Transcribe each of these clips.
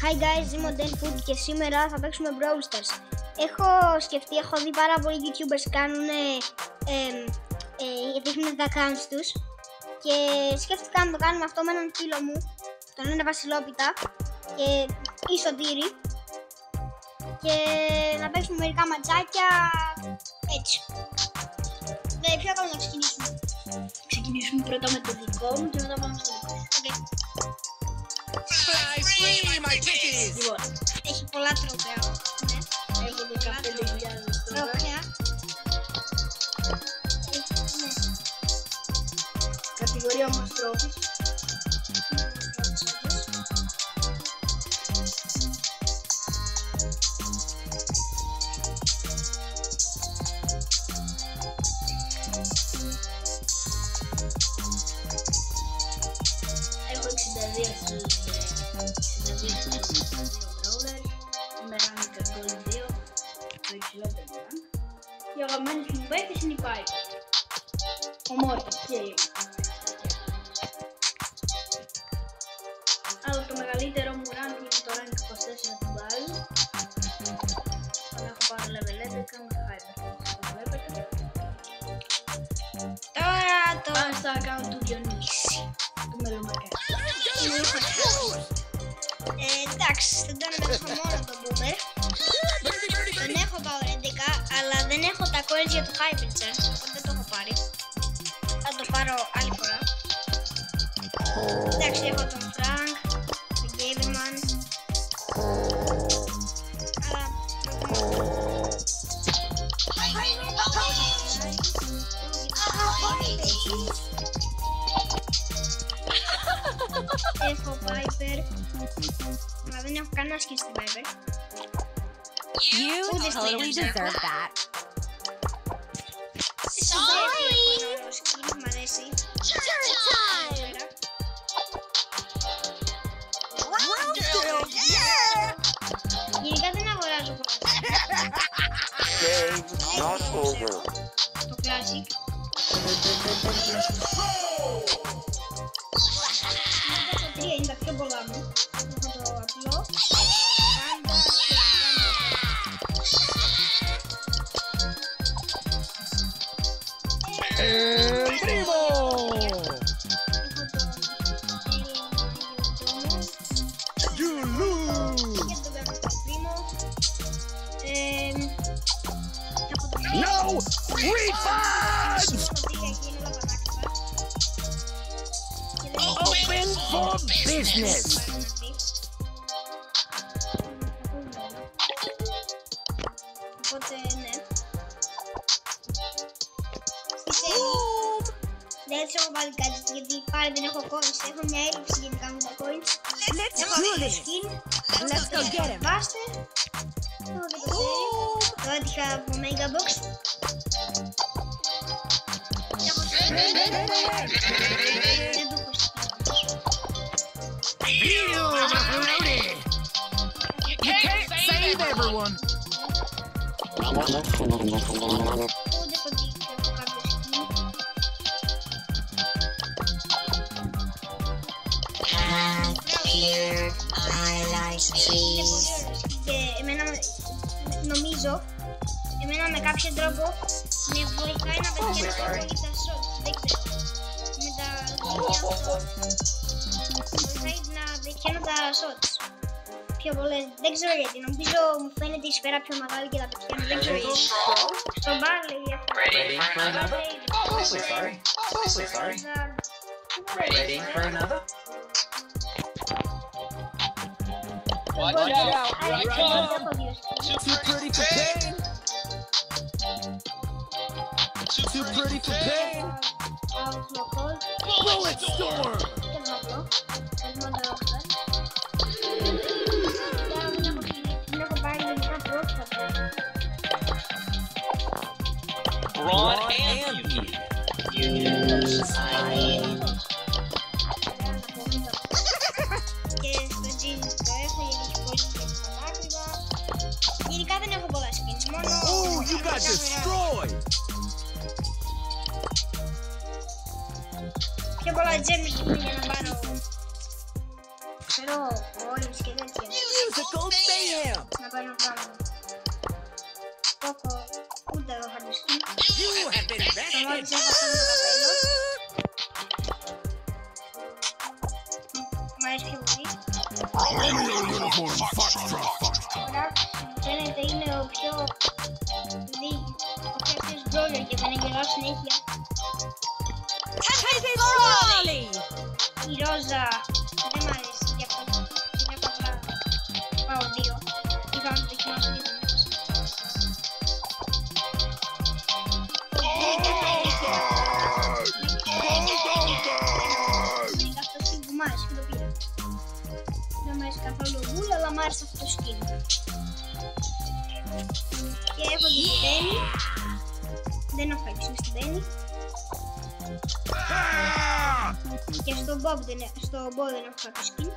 Hi guys, είμαι ο Denfood και σήμερα θα παίξουμε Brawl Stars. Έχω σκεφτεί, έχω δει πάρα πολλοί YouTubers κάνουν δείχνουν τα accounts τους και σκέφτηκα να το κάνουμε αυτό με έναν φίλο μου, τον λένε Βασιλόπιτα και Ισοτήρη, και να παίξουμε μερικά ματσάκια έτσι. Ποιο θα ξεκινήσουμε? Ξεκινήσουμε πρώτα με το δικό μου και μετά πάμε στο δικό σου. Λοιπόν, έχει πολλά τρόπαια. Ναι. Έχω 15.000 τρόπαια. Κατηγορία όμως τρόπους. Έχω 62 brawlers, με rank gold 2, το υψηλότερο rank. Οι αγαπημένες μου παίκτες είναι η Piper, ο Mortis και η αλλά το μεγαλύτερο μου rank είναι το rank 24 του Ball. Έχω πάρει level 11 με Hyper, το βλέπετε. Πάμε στο account του Διονύση, του Μελομακά. Εντάξει, δεν τον έχω μόνο τον Boomer. Τον έχω Power 11, αλλά δεν έχω τα coins για το Hypercharge, οπότε δεν το έχω πάρει. Θα το πάρω άλλη φορά. Εντάξει, έχω τον Frank, τον Gaberman, αλλά έχω Piper, αλλά δεν έχω κανένα skin στην Piper. You totally deserve that. Sorry! Μ' αρέσει. Γενικά δεν αγοράζω πολλά. Το Classic. Το 3 είναι τα πιο πολλά μου. Έχω το απλό. No refunds! Open for business! Οπότε ναι. Στη σέλη δεν έτσι έχω βάλει κάτι γιατί πάλι δεν έχω coins. Έχω μια έλλειψη γενικά με τα coins. Έχω αυτό το skin. Let's go get him! Πάστε. Έχω και το sale. Το έτυχα από Mega Box. Έχω δεν το έχω You can't save everyone! Ούτε έχω κάποιο skin. Και εμένα νομίζω, με κάποιο τρόπο με βοηθάει να πετυχαίνω πολύ τα shots, δεν ξέρω. Με τα βοηθάει να πετυχαίνω τα shots πιο πολλές, δεν ξέρω γιατί, νομίζω μου φαίνεται η σφαίρα πιο μεγάλη και τα πετυχαίνω, δεν ξέρω γιατί. Στον μπάλε ή αυτό. Ready for another? Awfully sorry. Awfully sorry. Ready for another? Watch out! Right come! Too pretty for pain! Too pretty for pain! Bullet storm! Ron and you. Και στο Gin το έχω γιατί έχει πολύ ακριβά. Γενικά δεν έχω πολλά skins, μόνο... Oh, you got destroyed! Πιο πολλά gems μου για να πάρω ξέρω, όλες και τέτοια. Να πάρω ένα πράγμα. Κόκο, ούτε εδώ χαρτιστεί. Μόλις έχω αυτό το καπέλο. Μ' αρέσει πιο πολύ. Τώρα, φαίνεται είναι ο πιο ευθύς μπρόλερ και δεν γελάω συνέχεια. Η ρόζα δεν μ' αρέσει για αυτό. Είναι απλά πάω δύο. Είχα να το δοκιμάσω λίγο. Δεν μ' αρέσει καθόλου ο Γκουλ, αλλά μ' άρεσε αυτό το skin. Και έχω την Penny. Δεν έχω έξω στην Penny. Και στο Bob δεν έχω κάποιο skin.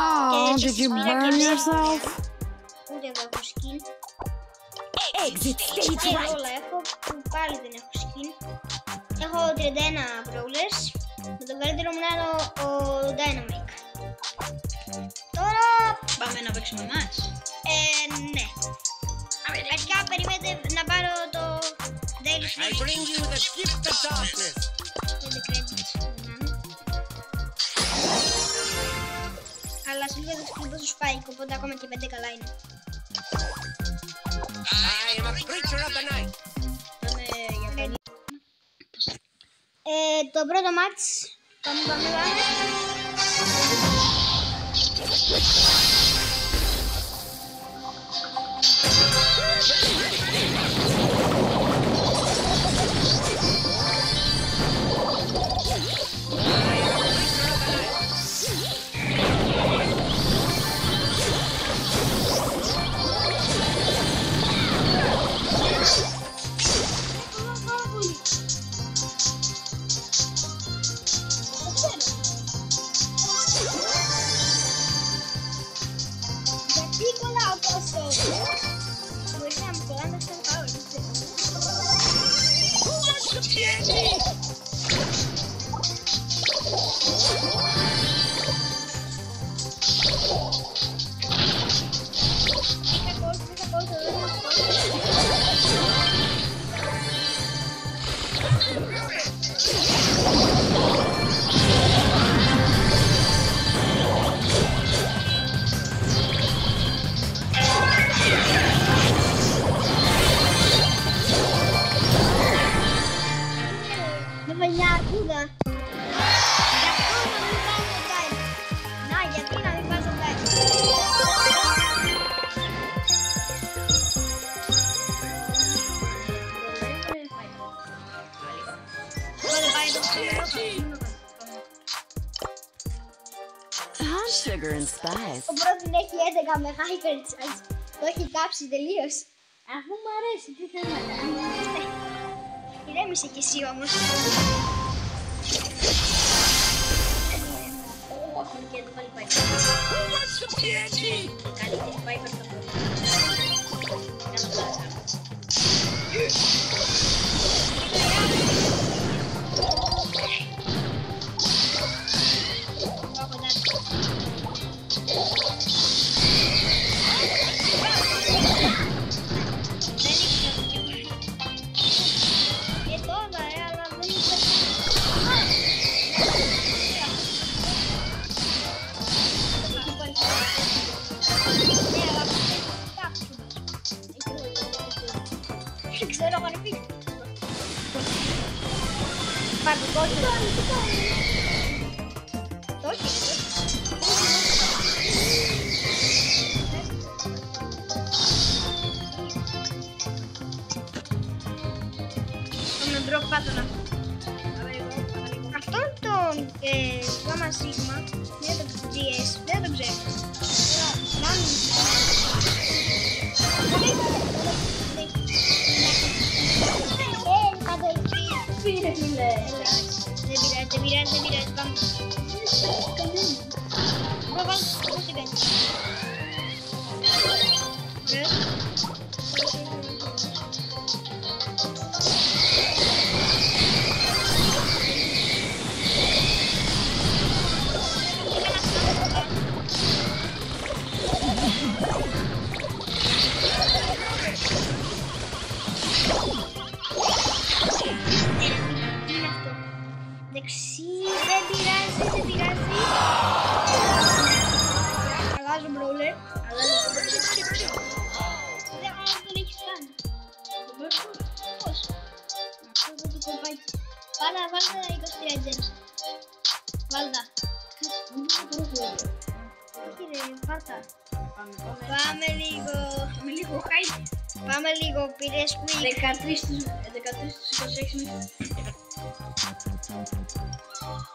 Oh, did you burn yourself? Ούτε εδώ έχω skin. Exit stage right. Όλα έχω, που πάλι δεν έχω skin. Έχω 31 brawlers. Με τον καλύτερο μου να είναι ο Dynamic. Τώρα... Πάμε να παίξουμε εμάς. Ναι. Αρχικά περιμένετε να πάρω το Daily Free. 5 credits. Αλλά σε λίγο θα σκεφτώ στο Spike, οπότε ακόμα και 5 καλά είναι. Το πρώτο μάτς, πάμε. Sugar and spice. Ο πρώτος έχει 11 με hyper charge. Το έχει κάψει τελείως. Αφού μου αρέσει, τι θέλω να κάνω. Ηρέμησε κι εσύ όμως. Έχουμε και εδώ πάλι Piper. Καλύτερη Piper θα πω. Κάνω πλάσα. Ξέρω εγώ να φύγει. Πάρ' το κόκκινο. Το όχι. Τον ντροπ πάτωνα. Αυτόν τον γάμα σίγμα, δεν το GS, δεν το ξέρω. Πήρε φίλε. Δεν πειράζει, πάμε. Προβάλλω πώς την κάνεις. Εντάξει, δεν πειράζει. Αλλάζω μπρόλερ. Δεν τον έχεις κάνει. Πώς? Αυτό το κοπάκι. Βάλα 23 gems. Βάλτα. Όχι ρε, πάρτα. Πάμε λίγο, πήρε squeak. 13 στους 26 μήνες.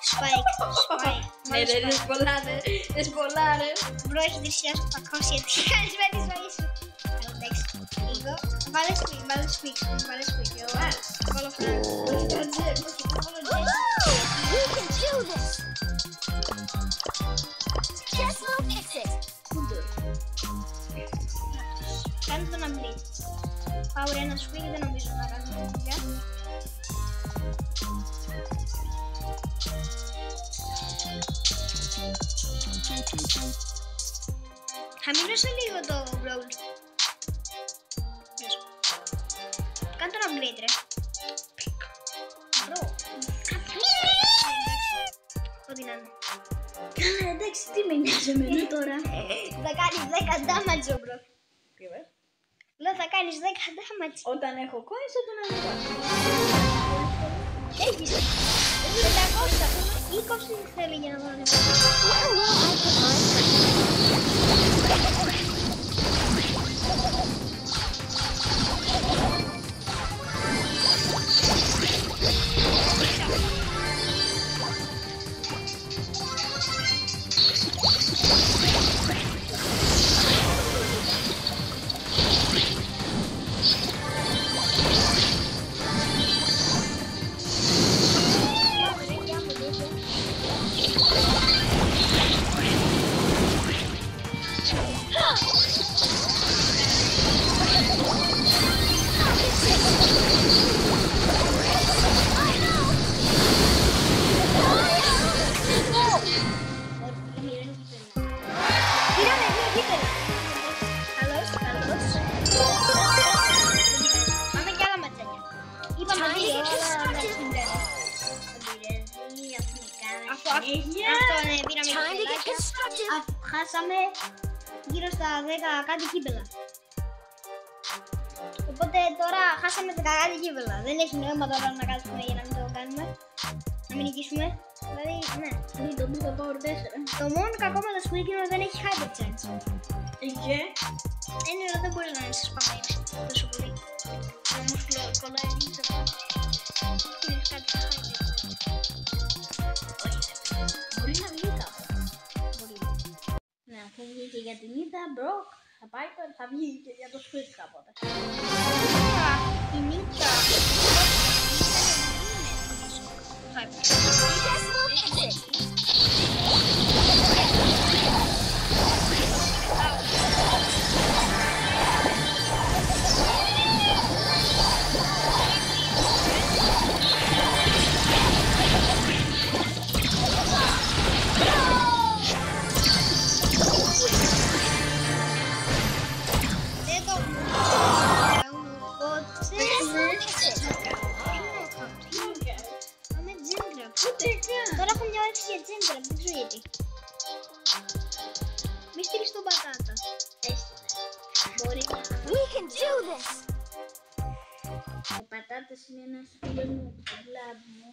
Spike. Ναι, δεν πολλά ρε. Μπρο, έχει 3.800, τι κάνεις με τη ζωή σου. Εντάξει, λίγο. Βάλε squeak. Εγώ βάλω φράγκα. Όχι, το τζερ. We can do this. Just look at it. Κάνε τον αμπλή. Power ένα squeak, δεν νομίζω να κάνει δουλειά. Χαμήλωσε λίγο το roll. Κάνε τον upgrade ρε. Bro. Ό,τι να είναι. Εντάξει, τι με νοιάζει εμένα τώρα. Θα κάνεις 10 damage bro. Τι είπες? Λέω θα κάνεις 10 damage. Όταν έχω coins θα τον ανεβάσω. Έχεις 500. 20 θέλει για να τον ανεβάσω. Χάσαμε γύρω στα 10 κάτι κύπελα. Οπότε τώρα χάσαμε 10 κάτι κύπελα. Δεν έχει νόημα τώρα να κάτσουμε για να μην το κάνουμε. Να μην νικήσουμε. Δηλαδή, ναι. Το Power 4. Το μόνο κακό με το Squeak είναι ότι δεν έχει Hyper Chance. Και? Είναι ότι δεν μπορεί να είναι σε σπαμμένοι τόσο πολύ. Όμως κολλάει λίγο αυτό. Είναι κάτι Hyper Chance. Μπορεί να βγει κάπου. Ναι, αφού βγήκε για την Ida, Brock, θα βγει και για το Squeak κάποτε. Η Νίτα. Τώρα έχω μια όρεξη για τζέντρα, δεν ξέρω γιατί. Μη στείλεις τον πατάτα. Μπορεί. We can do this. Ο πατάτας είναι ένας φίλος μου, το βλάβει μου.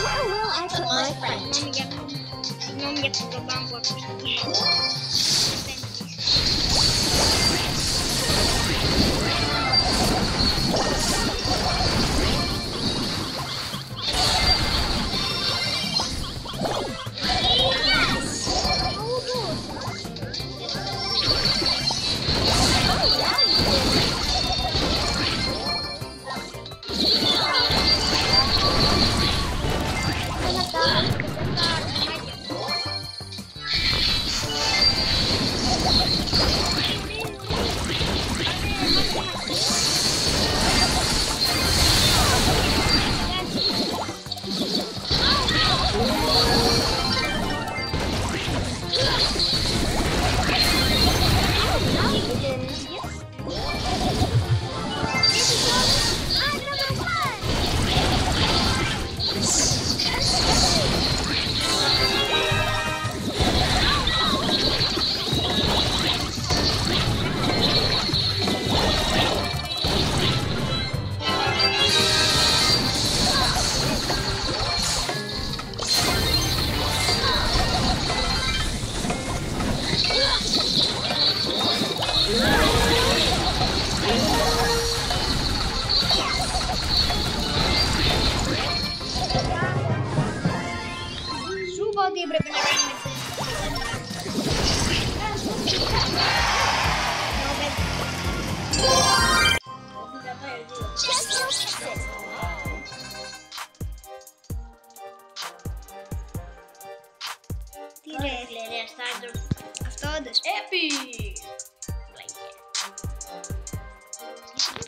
Where will I put my friend? Συγγνώμη για το μπάμπου ακουστική.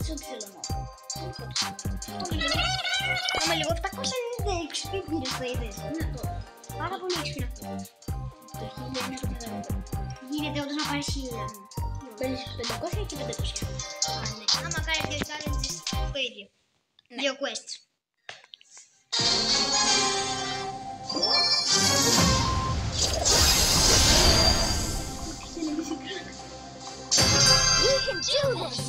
Πες ό,τι θέλω να πω. Πάμε λίγο, 796 πήρες το είδες. Ναι, τώρα. Πάρα πολύ έξυπνο αυτό. Το 1900 Γίνεται όντως να πάρεις 1000. παίρνεις 500 και 500. Άμα κάνεις 2 challenges το ίδιο. 2 quests. We can do this!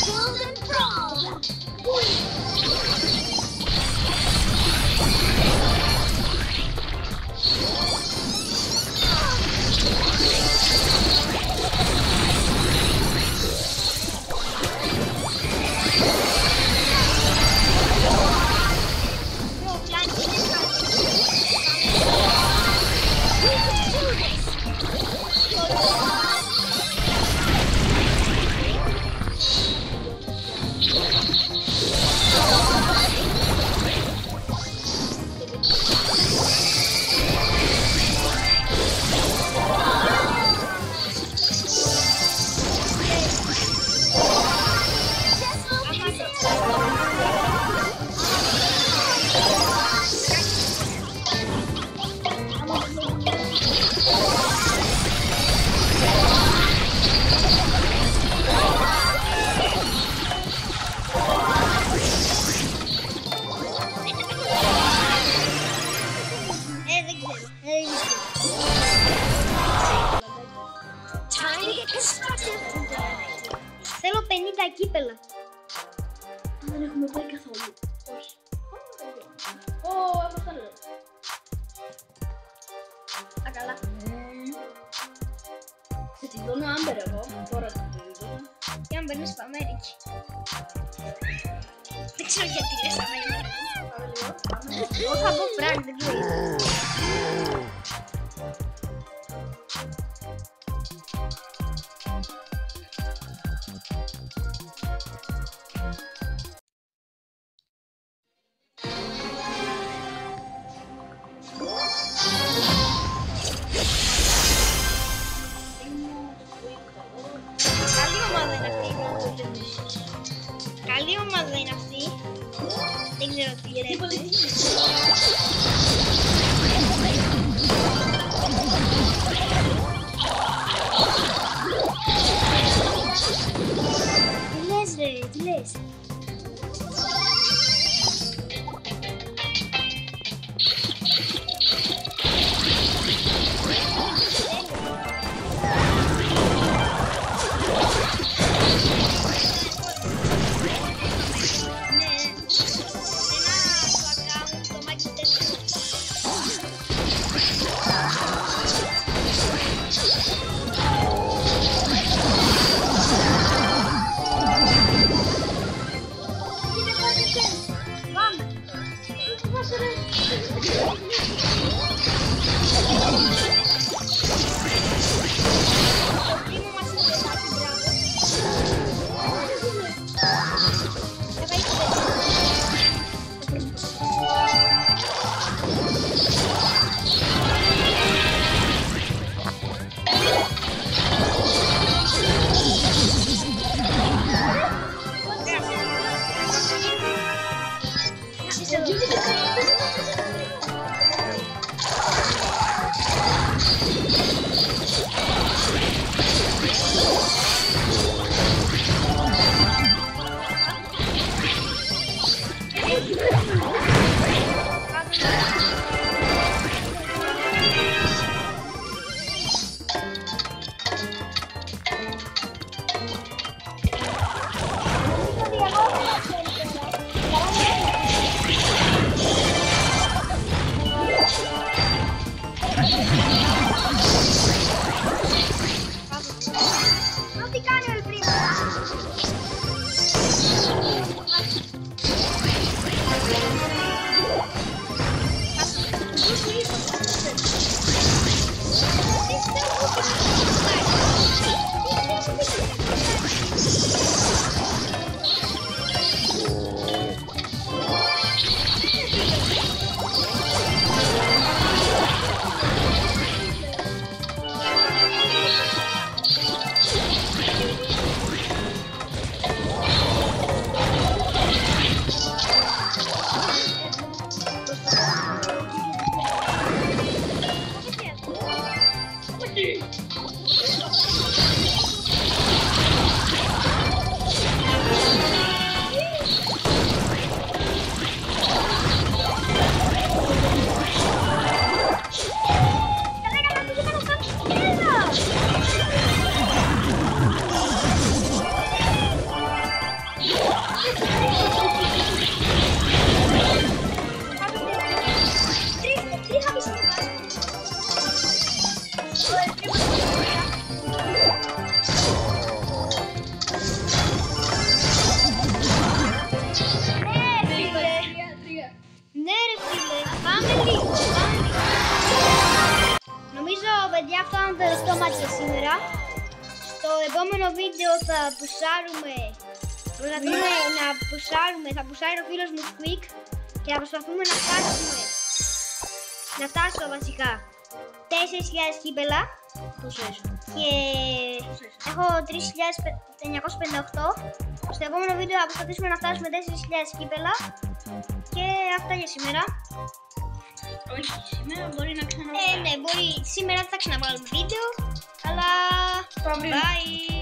Golden Brawl! Time to get constructive! Θέλω 50 κύπελα. Δεν έχουμε πάει καθόλου. Όχι. Ω, έχω τα λέω. Α, καλά. Θα τη δω Άμπερ εγώ. Τώρα θα τη δω. Και αν μπαίνεις στο Αμέρικη. Δεν ξέρω γιατί λες Αμέρικη. Εγώ θα πω Φρανκ, δεν ξέρω. Καλή ομάδα είναι αυτή. Δεν ξέρω τι λέτε. Τι λες ρε, τι λες. επόμενο βίντεο θα πουσάρουμε. Προσπαθούμε να πουσάρουμε. Θα πουσάρει ο φίλος μου Squeak και θα προσπαθούμε να φτάσουμε. Να φτάσω βασικά 4.000 κύπελα. Και έχω 3.958. Στο επόμενο βίντεο θα προσπαθήσουμε να φτάσουμε 4.000 κύπελα. Και αυτά για σήμερα. Όχι, σήμερα μπορεί να ξαναβάλουμε. Ναι, μπορεί. Σήμερα δεν θα ξαναβάλουμε βίντεο. Αλλά. Το αύριο. Bye!